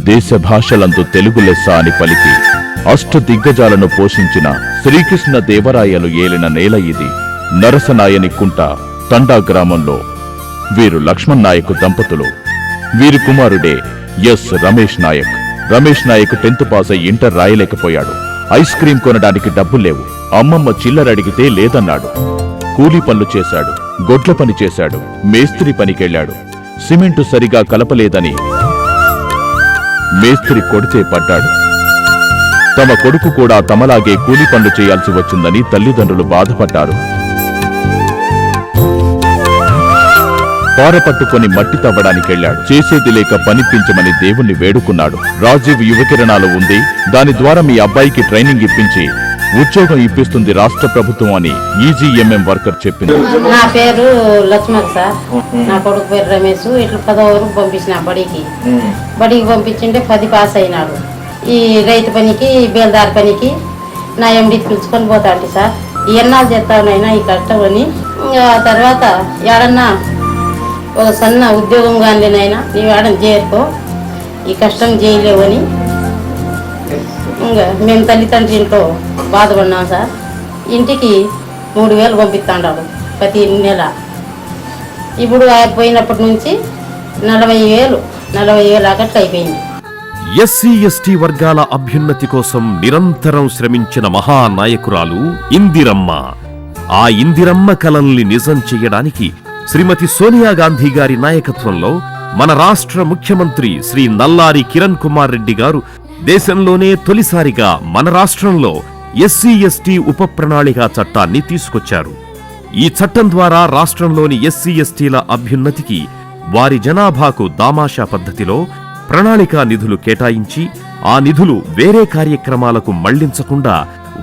దేశ భాషలందు తెలుగు లెస్స అని పలికి అష్ట దిగ్గజాలను పోషించిన శ్రీకృష్ణ దేవరాయలు ఏలిన నేల ఇది. నరసనాయని కుంట తండా గ్రామంలో వీరు లక్ష్మణ్ నాయక్ దంపతులు. వీరి కుమారుడే S Ramesh Nayak. Ramesh Nayak 10th pass అయి ఇంటర్ రాయలేకపోయాడు. ఐస్ క్రీం కొనడానికి డబ్బులు లేవు. అమ్మమ్మ చిల్లరడిగితే లేదన్నాడు. కూలీ పనులు చేశాడు, గొడ్ల పని చేశాడు, మేస్త్రి పనికెళ్లాడు. సిమెంటు సరిగా కలపలేదని మేస్త్రి కొడితే పడ్డాడు. తమ కొడుకు కూడా తమలాగే కూలీ పనులు చేయాల్సి వచ్చిందని తల్లిదండ్రులు బాధపడ్డారు. పారపట్టుకొని మట్టి తవ్వడానికెళ్లాడు. చేసేది లేక పనిపించమని దేవుణ్ణి వేడుకున్నాడు. రాజీవ్ యువకిరణాలు ఉంది, దాని ద్వారా మీ అబ్బాయికి ట్రైనింగ్ ఇప్పించి ఉద్యోగం ఇప్పిస్తుంది రాష్ట్ర ప్రభుత్వం అని ఈజీఎంఎం వర్కర్ చెప్పింది. నా పేరు లక్ష్మణ్ సార్. నా కొడుకు పేరు రమేష్. ఇట్లా 10వ వరకు పంపించిన బడికి పంపించింటే 10 పాస్ అయినాడు. ఈ రైతు పనికి బేల్దారి పనికి నా ఎండి పిలుచుకొని పోతాంటి సార్. ఎన్నాళ్ళు చేస్తానైనా ఈ కష్టం అని. ఆ తర్వాత ఏడన్నా ఒక సన్న ఉద్యోగం కానినైనా నీవు ఏడని చేరుకో, ఈ కష్టం చేయలేవని ఇంకా మేము తల్లిదండ్రి ఇంట్లో బాధపడినాం సార్. ఇంటికి 3000 పంపిస్తాడు ప్రతి నెల. ఇప్పుడు ఆయన పోయినప్పటి నుంచి 40,000 అక్కడికి అయిపోయింది. ఎస్సీ ఎస్టీ వర్గాల అభ్యున్నతి కోసం నిరంతరం శ్రమించిన మహానాయకురాలు ఇందిరమ్మ. ఆ ఇందిరమ్మ కలల్ని నిజం చెయ్యడానికి శ్రీమతి సోనియా గాంధీ గారి నాయకత్వంలో మన రాష్ట్ర ముఖ్యమంత్రి శ్రీ నల్లారి కిరణ్ కుమార్ రెడ్డి గారు దేశంలోనే తొలిసారిగా మన రాష్ట్రంలో ఎస్సీ ఎస్టీ ఉప ప్రణాళిక చట్టాన్ని తీసుకొచ్చారు. ఈ చట్టం ద్వారా రాష్ట్రంలోని ఎస్సీ ఎస్టీల అభ్యున్నతికి వారి జనాభాకు దామాషా పద్ధతిలో ప్రణాళికా నిధులు కేటాయించి ఆ నిధులు వేరే కార్యక్రమాలకు మళ్లించకుండా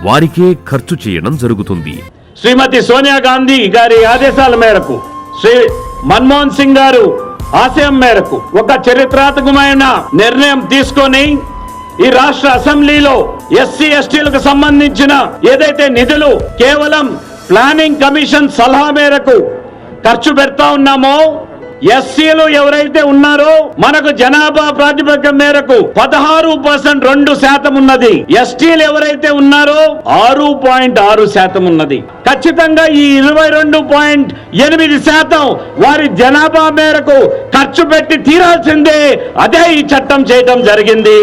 వారికే ఖర్చు చేయడం జరుగుతుంది. శ్రీమతి సోనియా గాంధీ గారి ఆదేశాల మేరకు, శ్రీ మన్మోహన్ సింగ్ గారు ఆశయం మేరకు ఒక చరిత్రాత్మకమైన నిర్ణయం తీసుకొని ఈ రాష్ట్ర అసెంబ్లీలో ఎస్సీ ఎస్టీలకు సంబంధించిన ఏదైతే నిధులు కేవలం ప్లానింగ్ కమిషన్ సలహా మేరకు ఖర్చు పెడతా ఉన్నామో, ఎస్సీలు ఎవరైతే ఉన్నారో మనకు జనాభా ప్రాతిపదిక మేరకు 16% 2% ఉన్నది. ఎస్టీలు ఎవరైతే ఉన్నారో 6.6% ఉన్నది. ఖచ్చితంగా ఈ 22.8% వారి జనాభా మేరకు ఖర్చు పెట్టి తీరాల్సిందే. అదే ఈ చట్టం చేయడం జరిగింది.